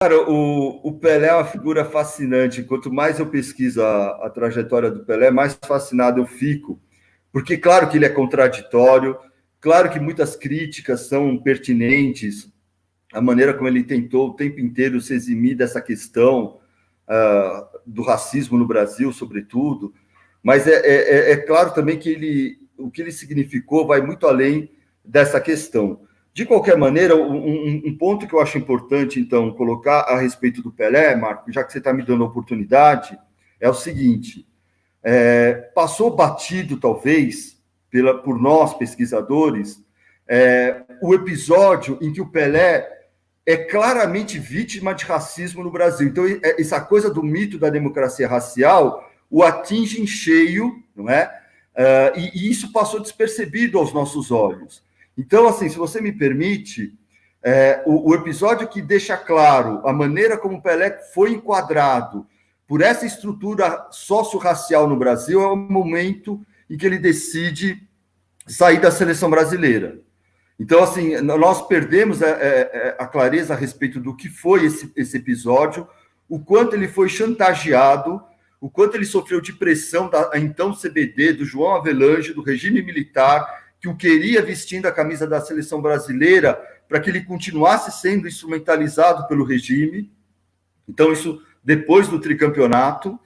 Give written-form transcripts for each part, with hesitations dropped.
Cara, o Pelé é uma figura fascinante. Quanto mais eu pesquiso a trajetória do Pelé, mais fascinado eu fico. Porque, claro que ele é contraditório, claro que muitas críticas são pertinentes, a maneira como ele tentou o tempo inteiro se eximir dessa questão do racismo no Brasil, sobretudo. Mas é claro também que o que ele significou vai muito além dessa questão. De qualquer maneira, um ponto que eu acho importante, então, colocar a respeito do Pelé, Marco, já que você está me dando a oportunidade, é o seguinte: passou batido, talvez, por nós, pesquisadores, o episódio em que o Pelé é claramente vítima de racismo no Brasil. Então, essa coisa do mito da democracia racial o atinge em cheio, não é? E isso passou despercebido aos nossos olhos. Então, assim, se você me permite, o episódio que deixa claro a maneira como o Pelé foi enquadrado por essa estrutura socio-racial no Brasil é o momento em que ele decide sair da seleção brasileira. Então, assim, nós perdemos a clareza a respeito do que foi esse episódio, o quanto ele foi chantageado, o quanto ele sofreu de pressão da então CBD, do João Avelange, do regime militar, que o queria vestindo a camisa da seleção brasileira para que ele continuasse sendo instrumentalizado pelo regime. Então, isso depois do tricampeonato.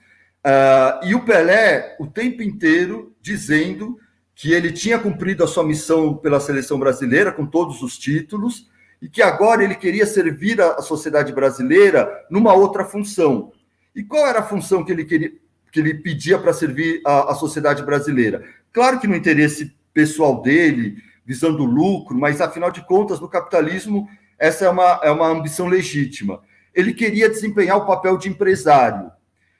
E o Pelé, o tempo inteiro, dizendo que ele tinha cumprido a sua missão pela seleção brasileira, com todos os títulos, e que agora ele queria servir a sociedade brasileira numa outra função. E qual era a função que ele pedia para servir a sociedade brasileira? Claro que no interesse pessoal dele, visando lucro, mas, afinal de contas, no capitalismo, essa é uma ambição legítima. Ele queria desempenhar o papel de empresário.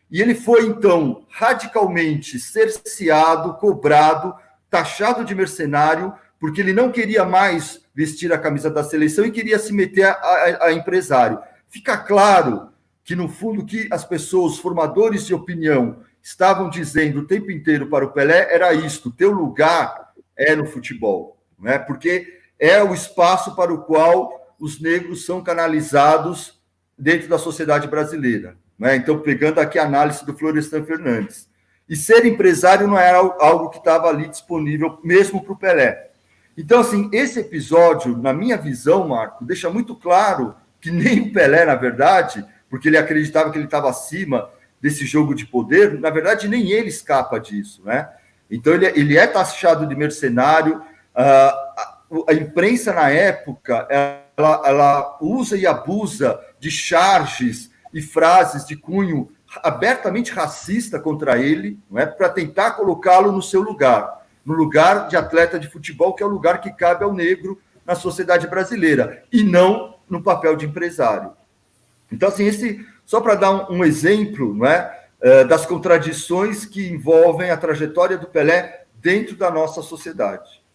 E ele foi, então, radicalmente cerceado, cobrado, taxado de mercenário, porque ele não queria mais vestir a camisa da seleção e queria se meter a empresário. Fica claro que, no fundo, que as pessoas, os formadores de opinião, estavam dizendo o tempo inteiro para o Pelé era isto: teu lugar é no futebol, não é? Porque é o espaço para o qual os negros são canalizados dentro da sociedade brasileira. Não é? Então, pegando aqui a análise do Florestan Fernandes. E ser empresário não era algo que estava ali disponível mesmo para o Pelé. Então, assim, esse episódio, na minha visão, Marco, deixa muito claro que nem o Pelé, na verdade, porque ele acreditava que ele estava acima desse jogo de poder, na verdade, nem ele escapa disso, né? Então, ele é taxado de mercenário. A imprensa, na época, ela usa e abusa de charges e frases de cunho abertamente racista contra ele, não é? Para tentar colocá-lo no seu lugar, no lugar de atleta de futebol, que é o lugar que cabe ao negro na sociedade brasileira, e não no papel de empresário. Então, assim, só para dar um exemplo, não é? Das contradições que envolvem a trajetória do Pelé dentro da nossa sociedade.